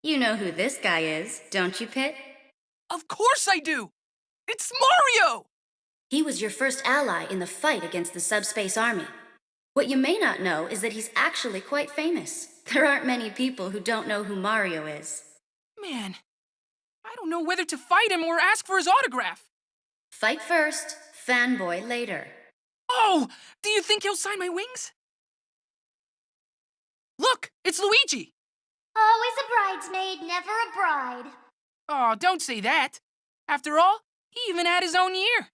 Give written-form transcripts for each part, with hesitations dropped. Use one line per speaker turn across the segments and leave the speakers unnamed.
You know who this guy is, don't you, Pit?
Of course I do! It's Mario!
He was your first ally in the fight against the subspace army. What you may not know is that he's actually quite famous. There aren't many people who don't know who Mario is.
Man, I don't know whether to fight him or ask for his autograph.
Fight first, fanboy later.
Oh, do you think he'll sign my wings? Look, it's Luigi!
Always a bridesmaid, never a bride.
Oh, don't say that. After all, he even had his own year.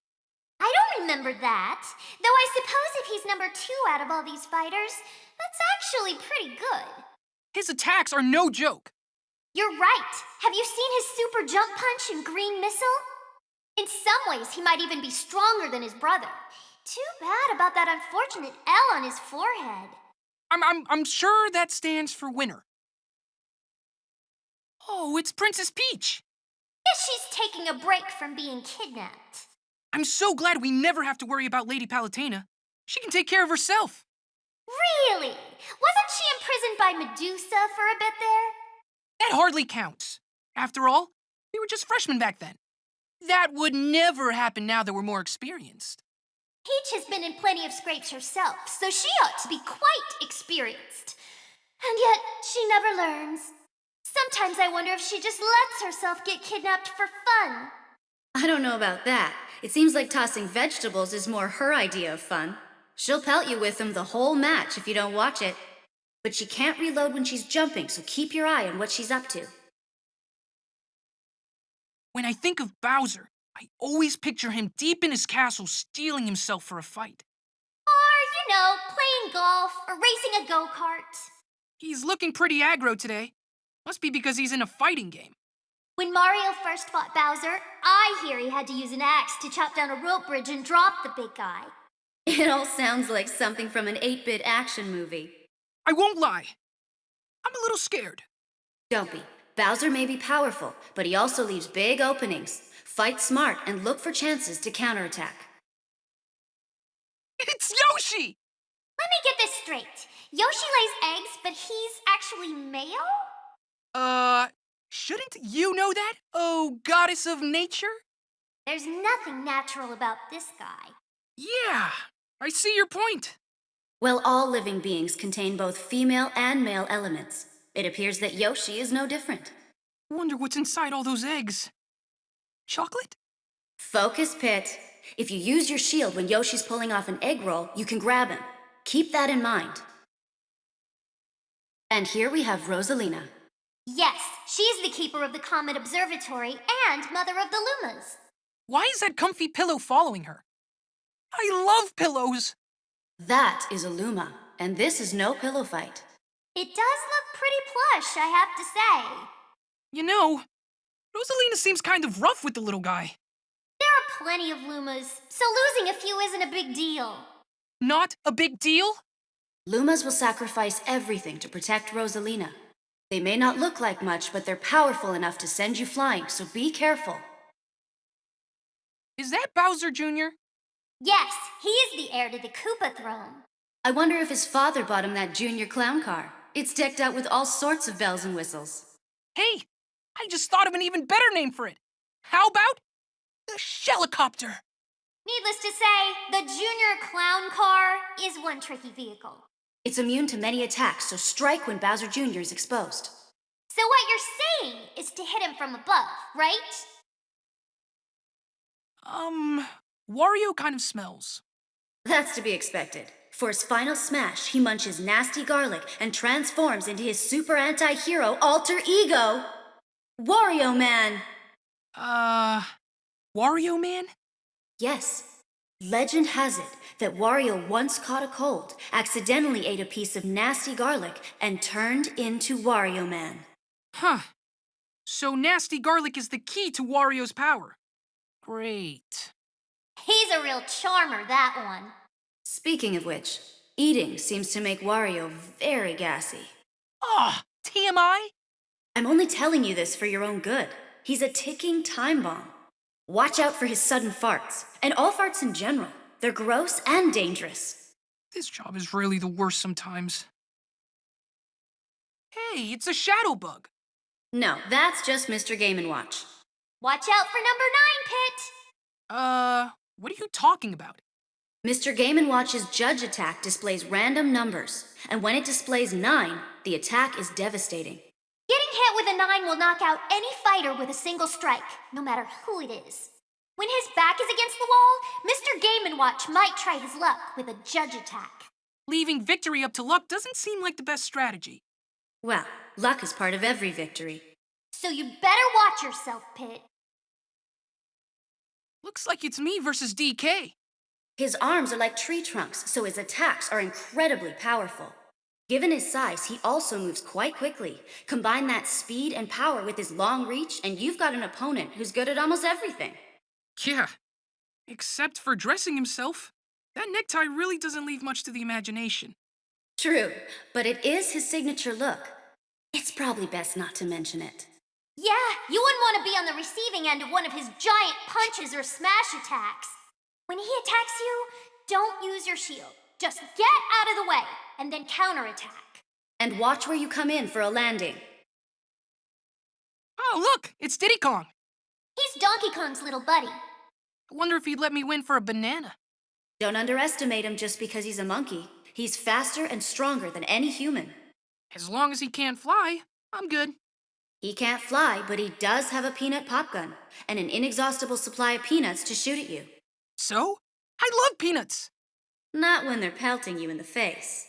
I don't remember that. Though I suppose if he's number 2 out of all these fighters, that's actually pretty good.
His attacks are no joke.
You're right. Have you seen his super jump punch and green missile? In some ways, he might even be stronger than his brother. Too bad about that unfortunate L on his forehead.
I'm sure that stands for winner. Oh, it's Princess Peach.
Guess she's taking a break from being kidnapped.
I'm so glad we never have to worry about Lady Palutena. She can take care of herself.
Really? Wasn't she imprisoned by Medusa for a bit there?
That hardly counts. After all, we were just freshmen back then. That would never happen now that we're more experienced.
Peach has been in plenty of scrapes herself, so she ought to be quite experienced. And yet, she never learns. Sometimes I wonder if she just lets herself get kidnapped for fun.
I don't know about that. It seems like tossing vegetables is more her idea of fun. She'll pelt you with them the whole match if you don't watch it. But she can't reload when she's jumping, so keep your eye on what she's up to.
When I think of Bowser, I always picture him deep in his castle steeling himself for a fight.
Or, playing golf or racing a go-kart.
He's looking pretty aggro today. Must be because he's in a fighting game.
When Mario first fought Bowser, I hear he had to use an axe to chop down a rope bridge and drop the big guy.
It all sounds like something from an 8-bit action movie.
I won't lie. I'm a little scared.
Don't be. Bowser may be powerful, but he also leaves big openings. Fight smart and look for chances to counterattack.
It's Yoshi!
Let me get this straight. Yoshi lays eggs, but he's actually male?
Shouldn't you know that? Oh, goddess of nature?
There's nothing natural about this guy.
Yeah, I see your point.
Well, all living beings contain both female and male elements. It appears that Yoshi is no different.
Wonder what's inside all those eggs. Chocolate?
Focus, Pit. If you use your shield when Yoshi's pulling off an egg roll, you can grab him. Keep that in mind. And here we have Rosalina.
Yes, she's the keeper of the Comet Observatory and mother of the Lumas.
Why is that comfy pillow following her? I love pillows!
That is a Luma, and this is no pillow fight.
It does look pretty plush, I have to say.
You know, Rosalina seems kind of rough with the little guy.
There are plenty of Lumas, so losing a few isn't a big deal.
Not a big deal?
Lumas will sacrifice everything to protect Rosalina. They may not look like much, but they're powerful enough to send you flying, so be careful.
Is that Bowser Jr.?
Yes, he is the heir to the Koopa throne.
I wonder if his father bought him that junior clown car. It's decked out with all sorts of bells and whistles.
Hey, I just thought of an even better name for it. How about the Shellicopter?
Needless to say, the Junior Clown Car is one tricky vehicle.
It's immune to many attacks, so strike when Bowser Jr. is exposed.
So what you're saying is to hit him from above, right?
Wario kind of smells.
That's to be expected. For his final smash, he munches nasty garlic and transforms into his super anti-hero alter ego, Wario Man!
Wario Man?
Yes. Legend has it that Wario once caught a cold, accidentally ate a piece of nasty garlic, and turned into Wario Man.
Huh. So nasty garlic is the key to Wario's power. Great.
He's a real charmer, that one.
Speaking of which, eating seems to make Wario very gassy.
Ah, TMI?
I'm only telling you this for your own good. He's a ticking time bomb. Watch out for his sudden farts, and all farts in general. They're gross and dangerous.
This job is really the worst sometimes. Hey, it's a shadow bug.
No, that's just Mr. Game & Watch.
Watch out for number 9, Pit!
What are you talking about?
Mr. Game & Watch's Judge attack displays random numbers, and when it displays 9, the attack is devastating.
Getting hit with a 9 will knock out any fighter with a single strike, no matter who it is. When his back is against the wall, Mr. Game & Watch might try his luck with a Judge attack.
Leaving victory up to luck doesn't seem like the best strategy.
Well, luck is part of every victory.
So you'd better watch yourself, Pit.
Looks like it's me versus DK.
His arms are like tree trunks, so his attacks are incredibly powerful. Given his size, he also moves quite quickly. Combine that speed and power with his long reach, and you've got an opponent who's good at almost everything.
Yeah, except for dressing himself. That necktie really doesn't leave much to the imagination.
True, but it is his signature look. It's probably best not to mention it.
Yeah, you wouldn't want to be on the receiving end of one of his giant punches or smash attacks. When he attacks you, don't use your shield. Just get out of the way, and then counterattack.
And watch where you come in for a landing.
Oh, look, it's Diddy Kong.
He's Donkey Kong's little buddy.
I wonder if he'd let me win for a banana.
Don't underestimate him just because he's a monkey. He's faster and stronger than any human.
As long as he can't fly, I'm good.
He can't fly, but he does have a peanut pop gun and an inexhaustible supply of peanuts to shoot at you.
So? I love peanuts.
Not when they're pelting you in the face.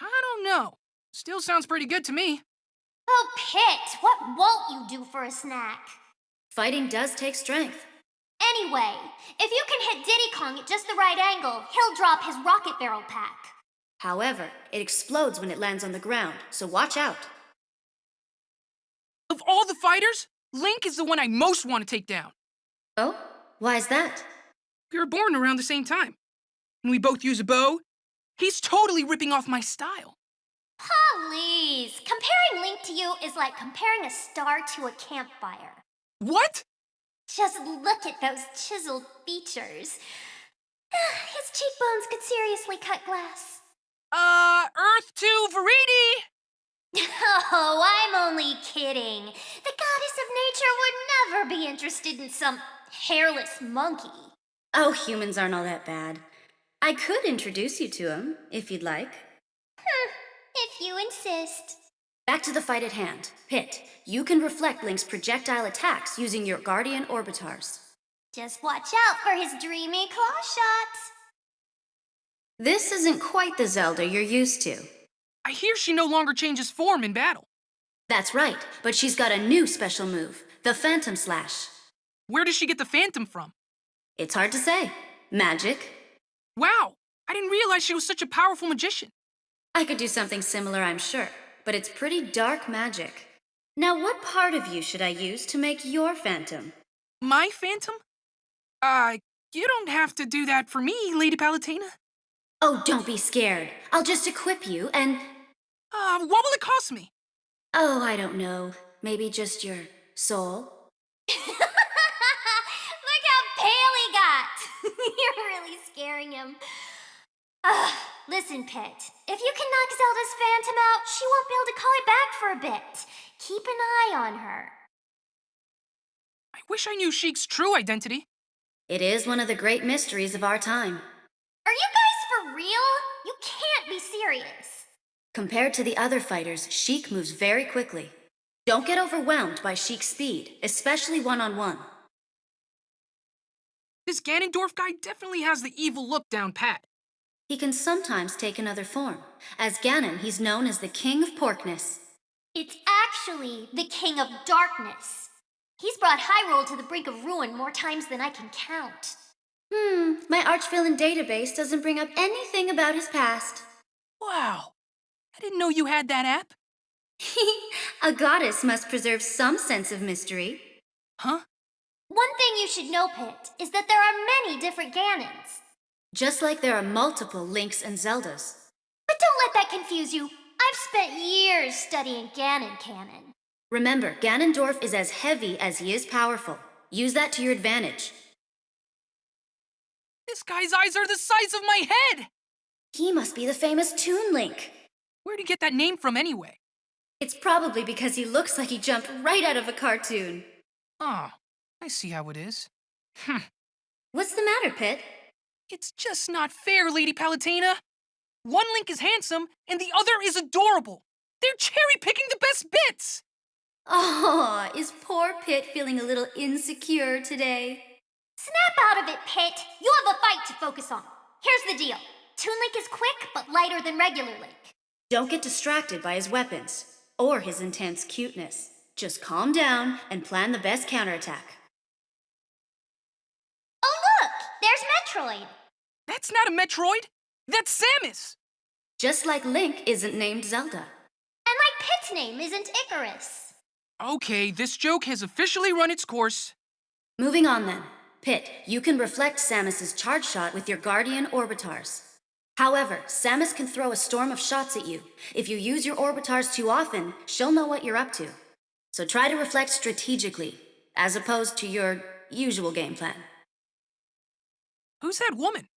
I don't know. Still sounds pretty good to me.
Oh, Pit, what won't you do for a snack?
Fighting does take strength.
Anyway, if you can hit Diddy Kong at just the right angle, he'll drop his rocket barrel pack.
However, it explodes when it lands on the ground, so watch out.
Of all the fighters, Link is the one I most want to take down.
Oh? Why's that?
We were born around the same time. And we both use a bow. He's totally ripping off my style.
Please, comparing Link to you is like comparing a star to a campfire.
What?
Just look at those chiseled features. His cheekbones could seriously cut glass.
Earth to Veridi!
Oh, I'm only kidding. The goddess of nature would never be interested in some hairless monkey.
Oh, humans aren't all that bad. I could introduce you to him, if you'd like.
If you insist.
Back to the fight at hand. Pit, you can reflect Link's projectile attacks using your Guardian Orbitars.
Just watch out for his dreamy claw shots.
This isn't quite the Zelda you're used to.
I hear she no longer changes form in battle.
That's right, but she's got a new special move, the Phantom Slash.
Where does she get the Phantom from?
It's hard to say. Magic.
Wow, I didn't realize she was such a powerful magician.
I could do something similar, I'm sure, but it's pretty dark magic. Now, what part of you should I use to make your Phantom?
My Phantom? You don't have to do that for me, Lady Palutena.
Oh, don't be scared. I'll just equip you and...
What will it cost me?
Oh, I don't know. Maybe just your soul?
Look how pale he got. You're really scaring him. Listen, Pit. If you can knock Zelda's Phantom out, she won't be able to call it back for a bit. Keep an eye on her.
I wish I knew Sheik's true identity.
It is one of the great mysteries of our time.
Are you guys for real? You can't be serious.
Compared to the other fighters, Sheik moves very quickly. Don't get overwhelmed by Sheik's speed, especially one-on-one.
This Ganondorf guy definitely has the evil look down pat.
He can sometimes take another form. As Ganon, he's known as the King of Porkness.
It's actually the King of Darkness. He's brought Hyrule to the brink of ruin more times than I can count.
My Archvillain database doesn't bring up anything about his past.
Wow, I didn't know you had that app.
A goddess must preserve some sense of mystery.
Huh?
One thing you should know, Pit, is that there are many different Ganons.
Just like there are multiple Links and Zeldas.
But don't let that confuse you. I've spent years studying Ganon canon.
Remember, Ganondorf is as heavy as he is powerful. Use that to your advantage.
This guy's eyes are the size of my head!
He must be the famous Toon Link.
Where'd he get that name from anyway?
It's probably because he looks like he jumped right out of a cartoon.
Oh, I see how it is. Hm,
What's the matter, Pit?
it's just not fair, Lady Palutena. One Link is handsome, and the other is adorable. They're cherry-picking the best bits!
Oh, is poor Pit feeling a little insecure today?
Snap out of it, Pit. You have a fight to focus on. Here's the deal. Toon Link is quick, but lighter than regular Link.
Don't get distracted by his weapons or his intense cuteness. Just calm down and plan the best counterattack.
Oh, look! There's Metroid.
That's not a Metroid. That's Samus.
Just like Link isn't named Zelda.
And like Pit's name isn't Icarus.
Okay, this joke has officially run its course.
Moving on then. Pit, you can reflect Samus's charge shot with your Guardian Orbitars. However, Samus can throw a storm of shots at you. If you use your Orbitars too often, she'll know what you're up to. So try to reflect strategically, as opposed to your usual game plan.
Who's that woman?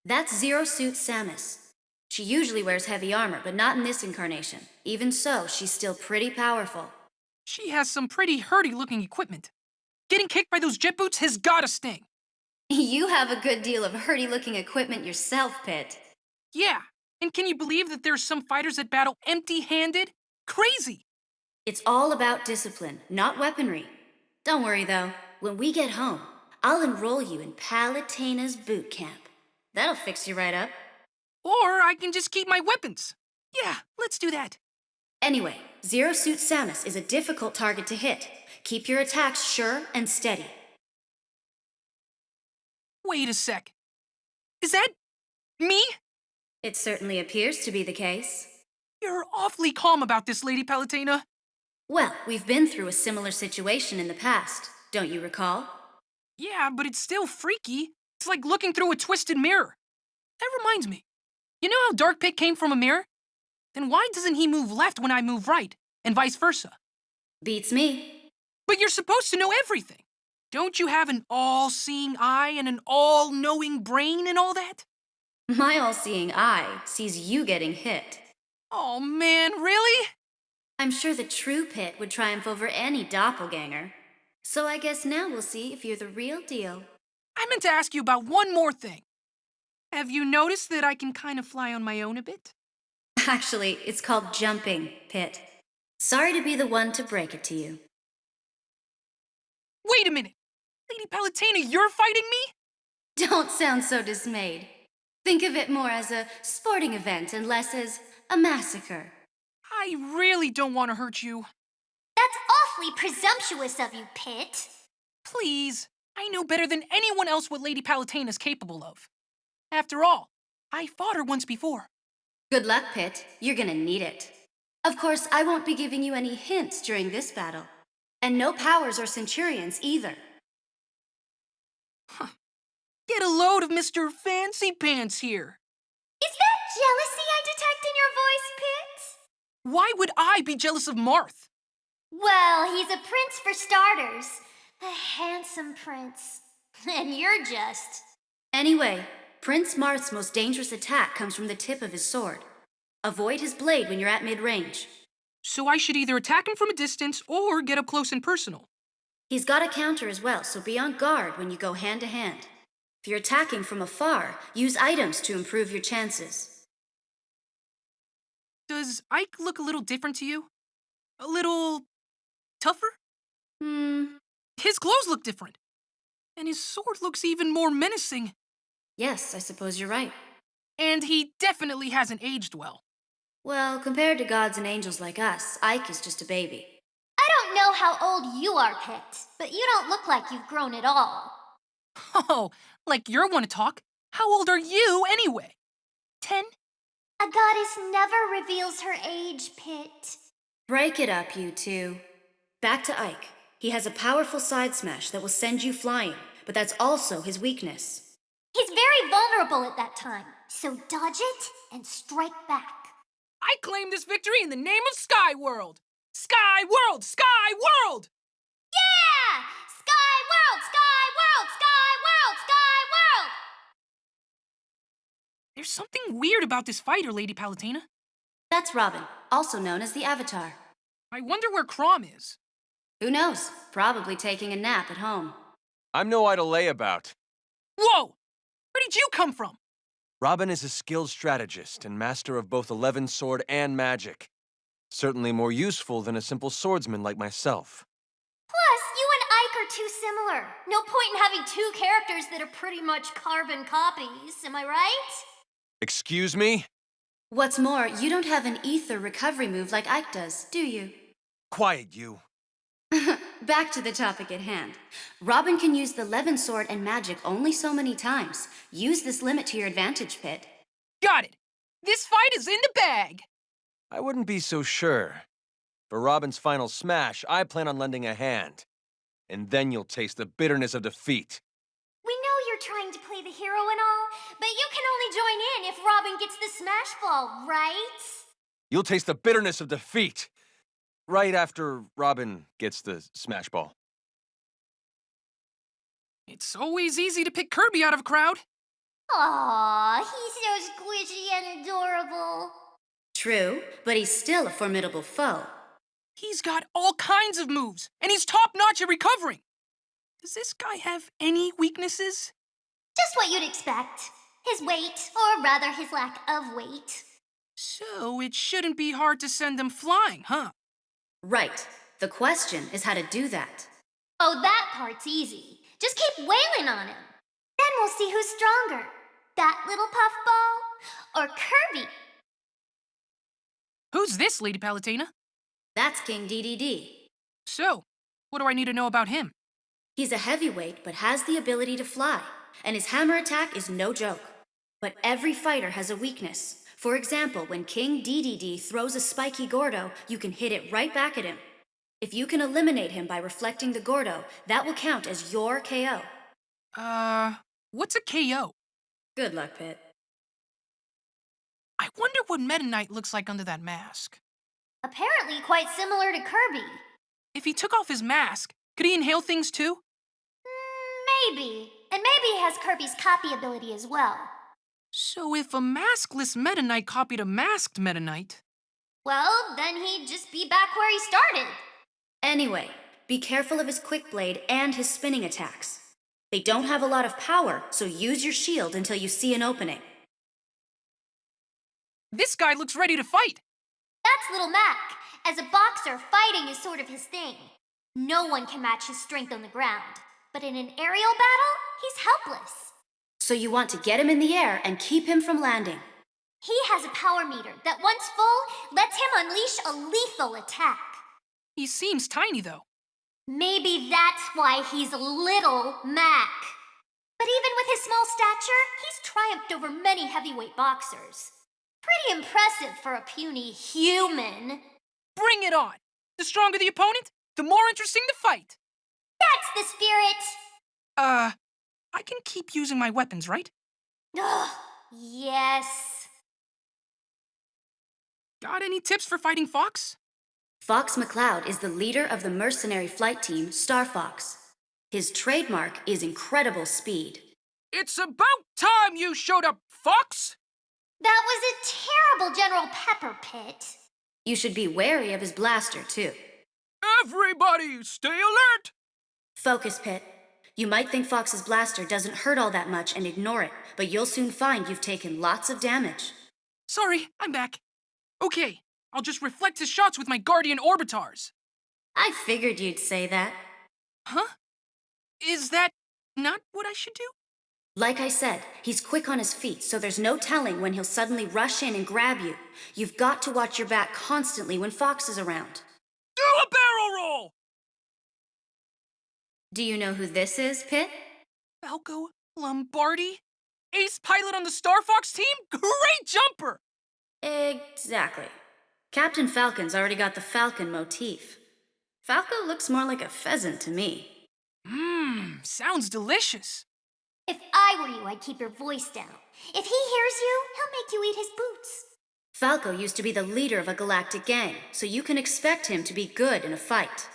That's Zero Suit Samus. She usually wears heavy armor, but not in this incarnation. Even so, she's still pretty powerful.
She has some pretty herdy-looking equipment. Getting kicked by those jet boots has gotta sting.
You have a good deal of herdy-looking equipment yourself, Pit.
Yeah, and can you believe that there's some fighters that battle empty-handed? Crazy!
It's all about discipline, not weaponry. Don't worry, though. When we get home, I'll enroll you in Palutena's boot camp. That'll fix you right up.
Or I can just keep my weapons. Yeah, let's do that.
Anyway, Zero Suit Samus is a difficult target to hit. Keep your attacks sure and steady.
Wait a sec. Is that me?
It certainly appears to be the case.
You're awfully calm about this, Lady Palutena.
Well, we've been through a similar situation in the past, don't you recall?
Yeah, but it's still freaky. It's like looking through a twisted mirror. That reminds me. You know how Dark Pit came from a mirror? Then why doesn't he move left when I move right, and vice versa?
Beats me.
But you're supposed to know everything. Don't you have an all-seeing eye and an all-knowing brain and all that?
My all-seeing eye sees you getting hit.
Oh man, really?
I'm sure the true Pit would triumph over any doppelganger. So I guess now we'll see if you're the real deal.
I meant to ask you about one more thing. Have you noticed that I can kind of fly on my own a bit?
Actually, it's called jumping, Pit. Sorry to be the one to break it to you.
Wait a minute! Lady Palutena, you're fighting me?
Don't sound so dismayed. Think of it more as a sporting event and less as a massacre.
I really don't want to hurt you.
That's awfully presumptuous of you, Pit.
Please, I know better than anyone else what Lady Palutena's capable of. After all, I fought her once before.
Good luck, Pit. You're gonna need it. Of course, I won't be giving you any hints during this battle. And no powers or centurions either.
Get a load of Mr. Fancy Pants here.
Is that jealousy I detect in your voice, Pit?
Why would I be jealous of Marth?
Well, he's a prince for starters. A handsome prince. And you're just...
Anyway, Prince Marth's most dangerous attack comes from the tip of his sword. Avoid his blade when you're at mid-range.
So I should either attack him from a distance or get up close and personal.
He's got a counter as well, so be on guard when you go hand-to-hand. If you're attacking from afar, use items to improve your chances.
Does Ike look a little different to you? A little... tougher? His clothes look different. And his sword looks even more menacing.
Yes, I suppose you're right.
And he definitely hasn't aged well.
Well, compared to gods and angels like us, Ike is just a baby.
I don't know how old you are, Pit, but you don't look like you've grown at all.
Oh, like you want to talk? How old are you anyway? 10?
A goddess never reveals her age, Pit.
Break it up, you two. Back to Ike. He has a powerful side smash that will send you flying, but that's also his weakness.
He's very vulnerable at that time, so dodge it and strike back.
I claim this victory in the name of Sky World! Sky World! Sky World!
Yeah! Sky World! Sky World! Sky World! Sky World!
There's something weird about this fighter, Lady Palutena.
That's Robin, also known as the Avatar.
I wonder where Crom is.
Who knows? Probably taking a nap at home.
I'm no idle layabout.
Whoa! Where did you come from?
Robin is a skilled strategist and master of both 11 sword and magic. Certainly more useful than a simple swordsman like myself.
Plus, you and Ike are too similar. No point in having two characters that are pretty much carbon copies, am I right?
Excuse me?
What's more, you don't have an ether recovery move like Ike does, do you?
Quiet, you.
Back to the topic at hand. Robin can use the Levin sword and magic only so many times. Use this limit to your advantage, Pit.
Got it. This fight is in the bag.
I wouldn't be so sure. For Robin's final smash, I plan on lending a hand. And then you'll taste the bitterness of defeat.
We know you're trying to play the hero and all, but you can only join in if Robin gets the smash ball, right?
You'll taste the bitterness of defeat. Right after Robin gets the smash ball.
It's always easy to pick Kirby out of a crowd.
Aww, he's so squishy and adorable.
True, but he's still a formidable foe.
He's got all kinds of moves, and he's top-notch at recovering. Does this guy have any weaknesses?
Just what you'd expect. His weight, or rather his lack of weight.
So it shouldn't be hard to send him flying, huh?
Right. The question is how to do that.
Oh, that part's easy. Just keep wailing on him. Then we'll see who's stronger. That little puffball, or Kirby.
Who's this, Lady Palutena?
That's King Dedede.
So, what do I need to know about him?
He's a heavyweight, but has the ability to fly, and his hammer attack is no joke. But every fighter has a weakness. For example, when King Dedede throws a spiky Gordo, you can hit it right back at him. If you can eliminate him by reflecting the Gordo, that will count as your KO.
What's a KO?
Good luck, Pit.
I wonder what Meta Knight looks like under that mask.
Apparently quite similar to Kirby.
If he took off his mask, could he inhale things too?
Maybe. And maybe he has Kirby's copy ability as well.
So if a maskless Meta Knight copied a masked Meta Knight...
Well, then he'd just be back where he started.
Anyway, be careful of his quick blade and his spinning attacks. They don't have a lot of power, so use your shield until you see an opening.
This guy looks ready to fight.
That's Little Mac. As a boxer, fighting is sort of his thing. No one can match his strength on the ground. But in an aerial battle, he's helpless.
So you want to get him in the air and keep him from landing.
He has a power meter that, once full, lets him unleash a lethal attack.
He seems tiny, though.
Maybe that's why he's Little Mac. But even with his small stature, he's triumphed over many heavyweight boxers. Pretty impressive for a puny human.
Bring it on! The stronger the opponent, the more interesting the fight.
That's the spirit.
I can keep using my weapons, right?
Ugh, yes.
Got any tips for fighting Fox?
Fox McCloud is the leader of the mercenary flight team, Star Fox. His trademark is incredible speed.
It's about time you showed up, Fox!
That was a terrible General Pepper Pit.
You should be wary of his blaster, too.
Everybody, stay alert!
Focus, Pit. You might think Fox's blaster doesn't hurt all that much and ignore it, but you'll soon find you've taken lots of damage.
Sorry, I'm back. Okay, I'll just reflect his shots with my Guardian Orbitars.
I figured you'd say that.
Huh? Is that not what I should do?
Like I said, he's quick on his feet, so there's no telling when he'll suddenly rush in and grab you. You've got to watch your back constantly when Fox is around.
Do a barrel roll!
Do you know who this is, Pit?
Falco Lombardi? Ace pilot on the Star Fox team? Great jumper!
Exactly. Captain Falcon's already got the Falcon motif. Falco looks more like a pheasant to me.
Sounds delicious.
If I were you, I'd keep your voice down. If he hears you, he'll make you eat his boots.
Falco used to be the leader of a galactic gang, so you can expect him to be good in a fight.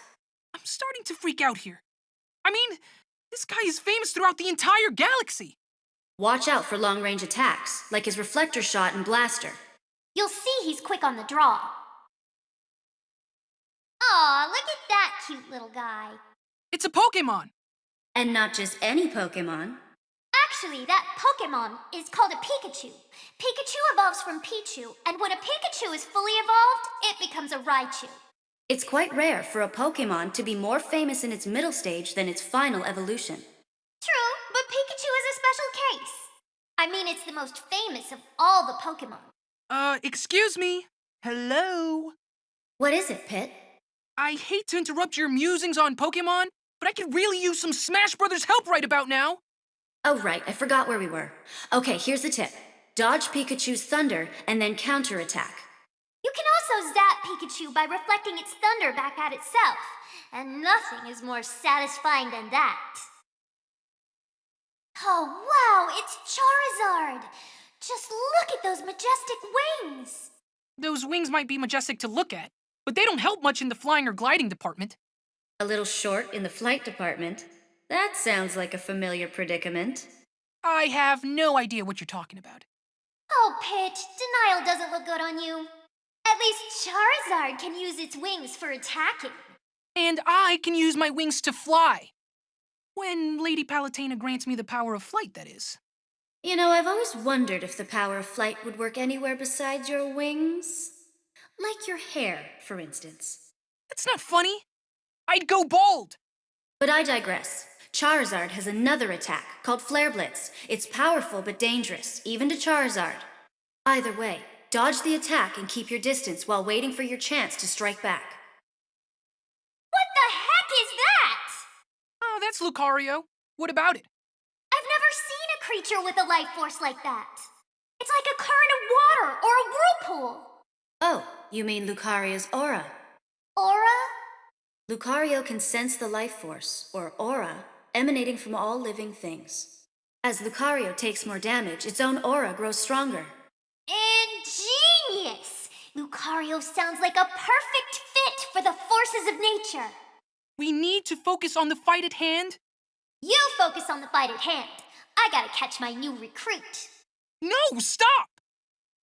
I'm starting to freak out here. I mean, this guy is famous throughout the entire galaxy.
Watch out for long-range attacks, like his reflector shot and blaster.
You'll see he's quick on the draw. Aw, look at that cute little guy.
It's a Pokemon.
And not just any Pokemon.
Actually, that Pokemon is called a Pikachu. Pikachu evolves from Pichu, and when a Pikachu is fully evolved, it becomes a Raichu.
It's quite rare for a Pokemon to be more famous in its middle stage than its final evolution.
True, but Pikachu is a special case. I mean, it's the most famous of all the Pokemon.
Excuse me. Hello?
What is it, Pit?
I hate to interrupt your musings on Pokemon, but I could really use some Smash Brothers help right about now.
Oh, right, I forgot where we were. Okay, here's the tip. Dodge Pikachu's thunder and then counterattack.
You can also zap Pikachu by reflecting its thunder back at itself, and nothing is more satisfying than that. Oh, wow, it's Charizard! Just look at those majestic wings!
Those wings might be majestic to look at, but they don't help much in the flying or gliding department.
A little short in the flight department. That sounds like a familiar predicament.
I have no idea what you're talking about.
Oh, Pit, denial doesn't look good on you. At least Charizard can use its wings for attacking.
And I can use my wings to fly. When Lady Palutena grants me the power of flight, that is.
You know, I've always wondered if the power of flight would work anywhere besides your wings. Like your hair, for instance.
That's not funny. I'd go bald.
But I digress. Charizard has another attack called Flare Blitz. It's powerful but dangerous, even to Charizard. Either way, dodge the attack and keep your distance while waiting for your chance to strike back.
What the heck is that?
Oh, that's Lucario. What about it?
I've never seen a creature with a life force like that. It's like a current of water or a whirlpool.
Oh, you mean Lucario's aura.
Aura?
Lucario can sense the life force, or aura, emanating from all living things. As Lucario takes more damage, its own aura grows stronger.
Ingenious! Lucario sounds like a perfect fit for the forces of nature.
We need to focus on the fight at hand.
You focus on the fight at hand. I gotta catch my new recruit.
No, stop!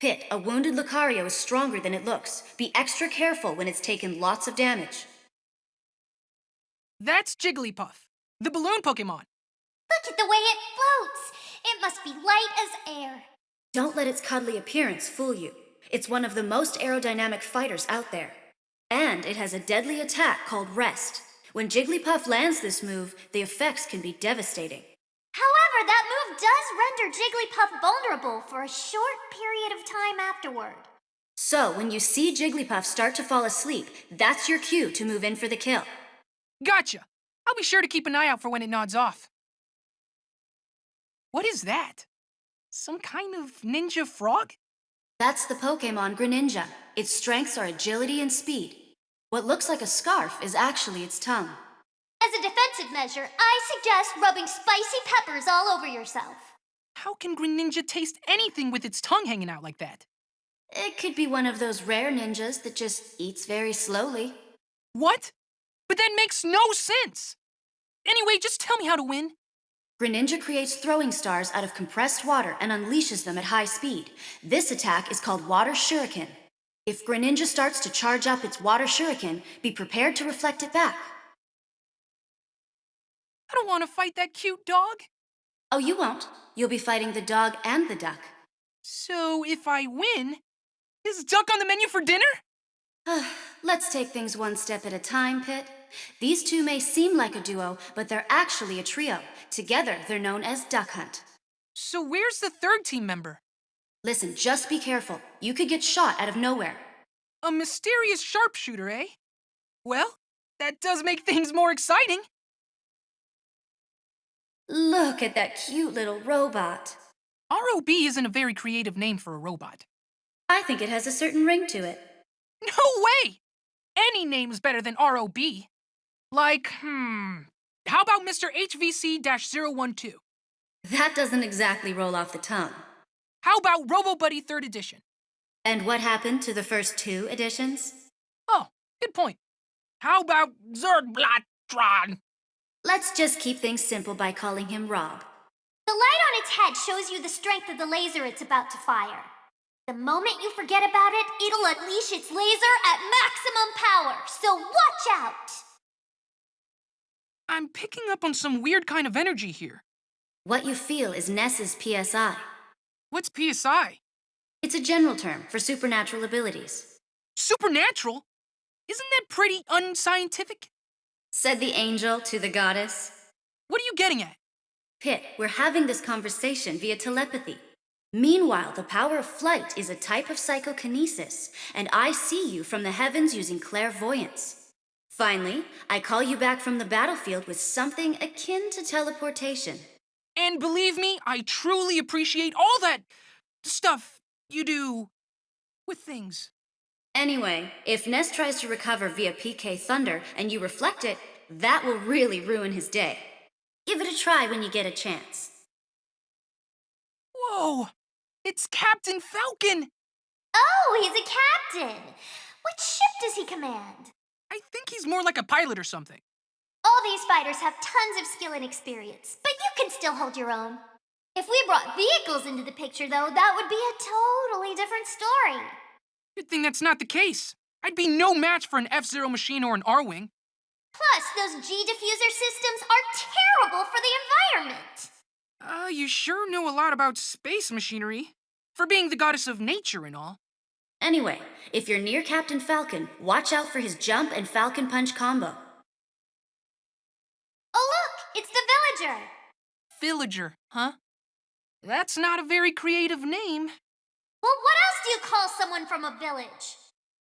Pit, a wounded Lucario is stronger than it looks. Be extra careful when it's taken lots of damage.
That's Jigglypuff, the balloon Pokemon.
Look at the way it floats. It must be light as air.
Don't let its cuddly appearance fool you. It's one of the most aerodynamic fighters out there. And it has a deadly attack called Rest. When Jigglypuff lands this move, the effects can be devastating.
However, that move does render Jigglypuff vulnerable for a short period of time afterward.
So, when you see Jigglypuff start to fall asleep, that's your cue to move in for the kill.
Gotcha. I'll be sure to keep an eye out for when it nods off. What is that? Some kind of ninja frog?
That's the Pokemon Greninja. Its strengths are agility and speed. What looks like a scarf is actually its tongue.
As a defensive measure, I suggest rubbing spicy peppers all over yourself.
How can Greninja taste anything with its tongue hanging out like that?
It could be one of those rare ninjas that just eats very slowly.
What? But that makes no sense! Anyway, just tell me how to win.
Greninja creates throwing stars out of compressed water and unleashes them at high speed. This attack is called Water Shuriken. If Greninja starts to charge up its Water Shuriken, be prepared to reflect it back.
I don't want to fight that cute dog.
Oh, you won't. You'll be fighting the dog and the duck.
So if I win, is duck on the menu for dinner?
Let's take things one step at a time, Pit. These two may seem like a duo, but they're actually a trio. Together, they're known as Duck Hunt.
So where's the third team member?
Listen, just be careful. You could get shot out of nowhere.
A mysterious sharpshooter, eh? Well, that does make things more exciting.
Look at that cute little robot.
R.O.B isn't a very creative name for a robot.
I think it has a certain ring to it.
No way! Any name's better than R.O.B. Like, how about Mr. HVC-012?
That doesn't exactly roll off the tongue.
How about Robo-Buddy 3rd edition?
And what happened to the first 2 editions?
Oh, good point. How about Zerdblattron?
Let's just keep things simple by calling him R.O.B.
The light on its head shows you the strength of the laser it's about to fire. The moment you forget about it, it'll unleash its laser at maximum power, so watch out!
I'm picking up on some weird kind of energy here.
What you feel is Ness's PSI.
What's PSI?
It's a general term for supernatural abilities.
Supernatural? Isn't that pretty unscientific?
Said the angel to the goddess.
What are you getting at?
Pit, we're having this conversation via telepathy. Meanwhile, the power of flight is a type of psychokinesis, and I see you from the heavens using clairvoyance. Finally, I call you back from the battlefield with something akin to teleportation.
And believe me, I truly appreciate all that stuff you do with things.
Anyway, if Ness tries to recover via PK Thunder and you reflect it, that will really ruin his day. Give it a try when you get a chance.
Whoa! It's Captain Falcon!
Oh, he's a captain! What ship does he command?
I think he's more like a pilot or something.
All these fighters have tons of skill and experience, but you can still hold your own. If we brought vehicles into the picture, though, that would be a totally different story.
Good thing that's not the case. I'd be no match for an F-Zero machine or an R-Wing.
Plus, those G-diffuser systems are terrible for the environment.
You sure know a lot about space machinery. For being the goddess of nature and all.
Anyway, if you're near Captain Falcon, watch out for his jump and Falcon Punch combo.
Oh look, it's the villager!
Villager, huh? That's not a very creative name.
Well, what else do you call someone from a village?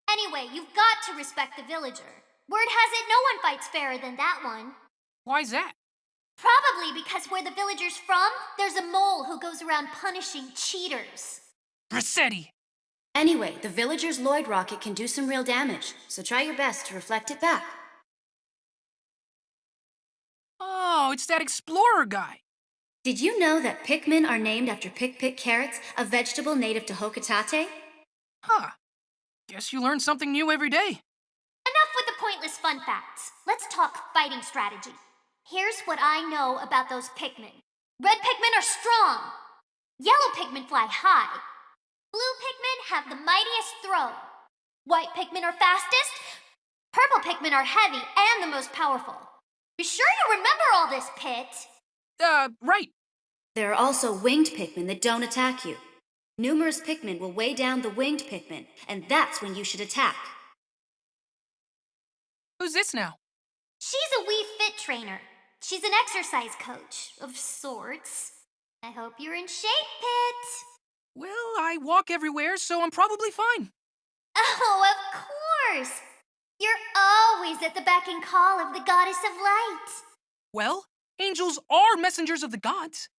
Anyway, you've got to respect the villager. Word has it no one fights fairer than that one.
Why's that?
Probably because where the villager's from, there's a mole who goes around punishing cheaters.
Bracetti!
Anyway, the villager's Lloyd rocket can do some real damage, so try your best to reflect it back.
Oh, it's that explorer guy.
Did you know that Pikmin are named after Pick carrots, a vegetable native to Hokitate?
Huh. Guess you learn something new every day.
Enough with the pointless fun facts. Let's talk fighting strategy. Here's what I know about those Pikmin. Red Pikmin are strong. Yellow Pikmin fly high. Blue Pikmin have the mightiest throw. White Pikmin are fastest. Purple Pikmin are heavy and the most powerful. Be sure you remember all this, Pit.
Right.
There are also winged Pikmin that don't attack you. Numerous Pikmin will weigh down the winged Pikmin, and that's when you should attack.
Who's this now?
She's a Wii Fit Trainer. She's an exercise coach, of sorts. I hope you're in shape, Pit.
Well, I walk everywhere, so I'm probably fine.
Oh, of course. You're always at the beck and call of the goddess of light.
Well, angels are messengers of the gods.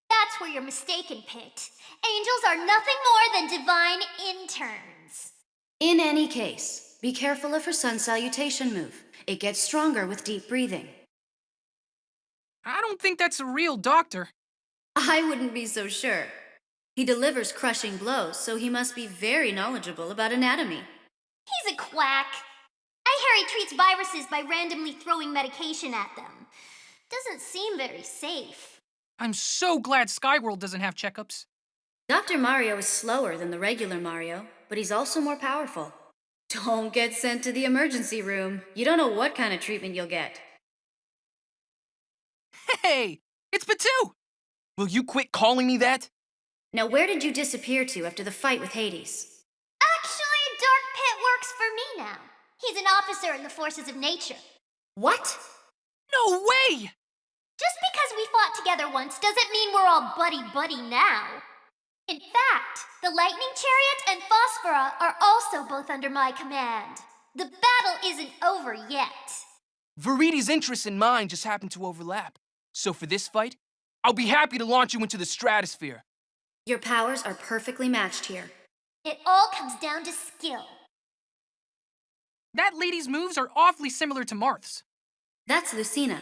That's where you're mistaken, Pit. Angels are nothing more than divine interns.
In any case, be careful of her sun salutation move. It gets stronger with deep breathing.
I don't think that's a real doctor.
I wouldn't be so sure. He delivers crushing blows, so he must be very knowledgeable about anatomy.
He's a quack. I hear he treats viruses by randomly throwing medication at them. Doesn't seem very safe.
I'm so glad Skyworld doesn't have checkups.
Dr. Mario is slower than the regular Mario, but he's also more powerful. Don't get sent to the emergency room. You don't know what kind of treatment you'll get.
Hey, it's Batu! Will you quit calling me that?
Now, where did you disappear to after the fight with Hades?
Actually, Dark Pit works for me now. He's an officer in the forces of nature.
What?
No way!
Just because we fought together once doesn't mean we're all buddy-buddy now. In fact, the Lightning Chariot and Phosphora are also both under my command. The battle isn't over yet.
Veridi's interests and mine just happen to overlap. So for this fight, I'll be happy to launch you into the stratosphere.
Your powers are perfectly matched here.
It all comes down to skill.
That lady's moves are awfully similar to Marth's.
That's Lucina.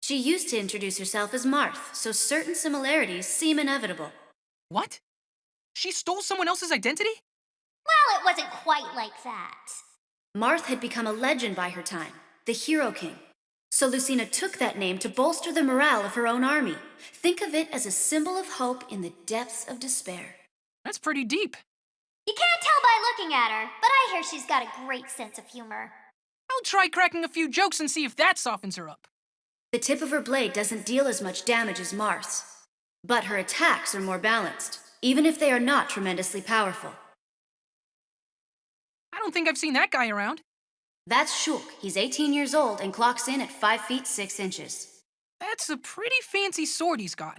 She used to introduce herself as Marth, so certain similarities seem inevitable.
What? She stole someone else's identity?
Well, it wasn't quite like that.
Marth had become a legend by her time, the Hero King. So Lucina took that name to bolster the morale of her own army. Think of it as a symbol of hope in the depths of despair.
That's pretty deep.
You can't tell by looking at her, but I hear she's got a great sense of humor.
I'll try cracking a few jokes and see if that softens her up.
The tip of her blade doesn't deal as much damage as Marth's, but her attacks are more balanced, even if they are not tremendously powerful.
I don't think I've seen that guy around.
That's Shulk. He's 18 years old and clocks in at 5 feet 6 inches.
That's a pretty fancy sword he's got.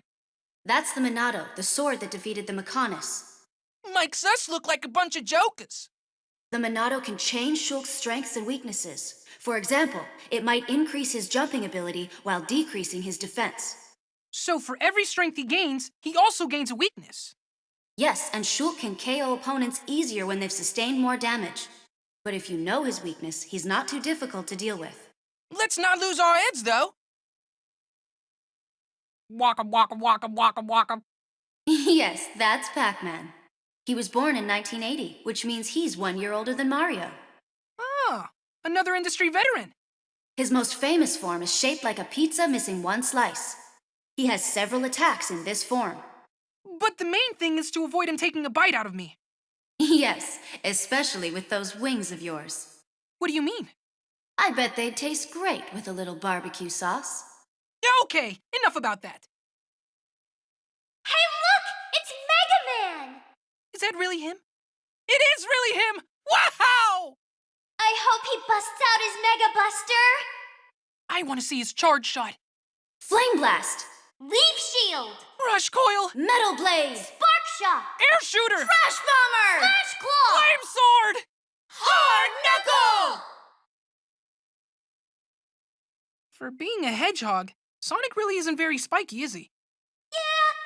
That's the Minato, the sword that defeated the Mechonis.
Makes us look like a bunch of jokers.
The Minato can change Shulk's strengths and weaknesses. For example, it might increase his jumping ability while decreasing his defense.
So for every strength he gains, he also gains a weakness.
Yes, and Shulk can KO opponents easier when they've sustained more damage. But if you know his weakness, he's not too difficult to deal with.
Let's not lose our heads, though. Waka, waka, waka, waka, waka.
Yes, that's Pac-Man. He was born in 1980, which means he's 1 year older than Mario.
Ah, another industry veteran.
His most famous form is shaped like a pizza missing one slice. He has several attacks in this form.
But the main thing is to avoid him taking a bite out of me.
Yes, especially with those wings of yours.
What do you mean?
I bet they'd taste great with a little barbecue sauce.
Okay, enough about that.
Hey, look! It's Mega Man!
Is that really him? It is really him! Wow!
I hope he busts out his Mega Buster!
I want to see his charge shot.
Flame Blast!
Leaf Shield!
Rush coil!
Metal Blaze!
Spark Shock!
Air shooter!
Crash Bomber!
Flash Claw!
Flame sword!
Hard Knuckle!
For being a hedgehog, Sonic really isn't very spiky, is he?
Yeah,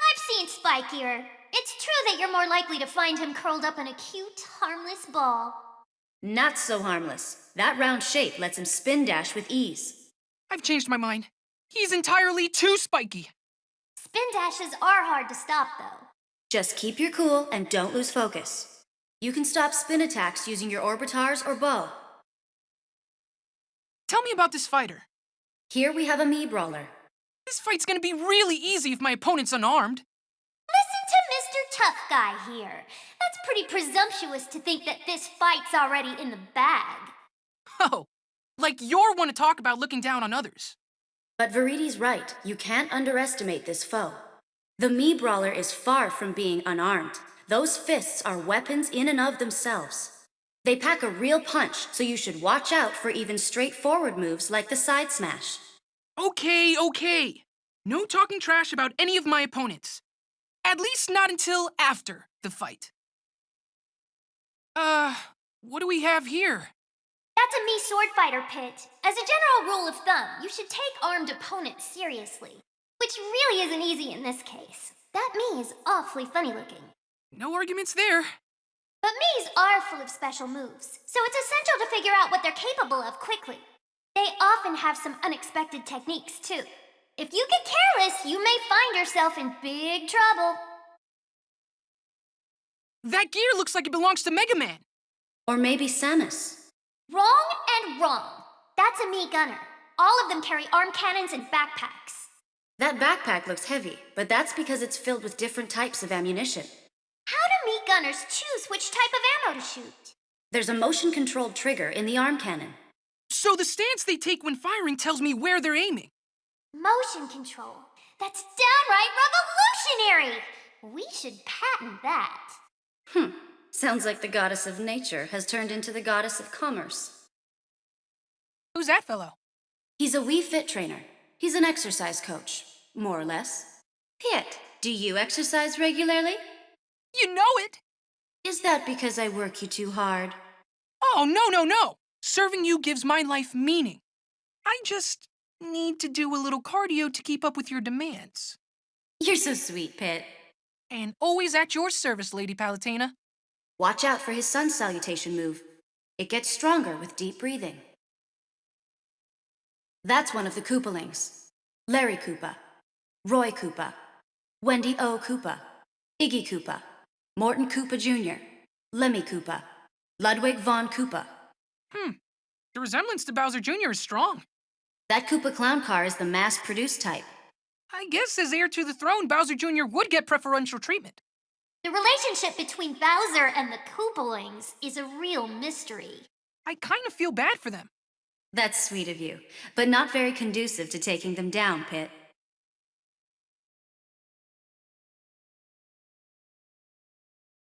I've seen spikier. It's true that you're more likely to find him curled up in a cute, harmless ball.
Not so harmless. That round shape lets him spin dash with ease.
I've changed my mind. He's entirely too spiky.
Spin dashes are hard to stop, though.
Just keep your cool and don't lose focus. You can stop spin attacks using your orbitars or bow.
Tell me about this fighter.
Here we have a Mii Brawler.
This fight's gonna be really easy if my opponent's unarmed.
Listen to Mr. Tough Guy here. That's pretty presumptuous to think that this fight's already in the bag.
Oh, like you're one to talk about looking down on others.
But Veridi's right. You can't underestimate this foe. The Mii Brawler is far from being unarmed. Those fists are weapons in and of themselves. They pack a real punch, so you should watch out for even straightforward moves like the side smash.
Okay. No talking trash about any of my opponents. At least not until after the fight. What do we have here?
That's a Mii Swordfighter pit. As a general rule of thumb, you should take armed opponents seriously. Which really isn't easy in this case. That Mii is awfully funny looking.
No arguments there.
But Miis are full of special moves, so it's essential to figure out what they're capable of quickly. They often have some unexpected techniques, too. If you get careless, you may find yourself in big trouble.
That gear looks like it belongs to Mega Man.
Or maybe Samus.
Wrong and wrong. That's a Mii Gunner. All of them carry arm cannons and backpacks.
That backpack looks heavy, but that's because it's filled with different types of ammunition.
How do Mii Gunners choose which type of ammo to shoot?
There's a motion-controlled trigger in the arm cannon.
So the stance they take when firing tells me where they're aiming.
Motion control. That's downright revolutionary! We should patent that.
Sounds like the goddess of nature has turned into the goddess of commerce.
Who's that fellow?
He's a Wii Fit Trainer. He's an exercise coach, more or less. Pit, do you exercise regularly?
You know it!
Is that because I work you too hard?
Oh, no. Serving you gives my life meaning. I just need to do a little cardio to keep up with your demands.
You're so sweet, Pit.
And always at your service, Lady Palutena.
Watch out for his sun salutation move. It gets stronger with deep breathing. That's one of the Koopalings. Larry Koopa, Roy Koopa, Wendy O. Koopa, Iggy Koopa, Morton Koopa Jr., Lemmy Koopa, Ludwig von Koopa.
The resemblance to Bowser Jr. is strong.
That Koopa clown car is the mass-produced type.
I guess as heir to the throne, Bowser Jr. would get preferential treatment.
The relationship between Bowser and the Koopalings is a real mystery.
I kind of feel bad for them.
That's sweet of you, but not very conducive to taking them down, Pit.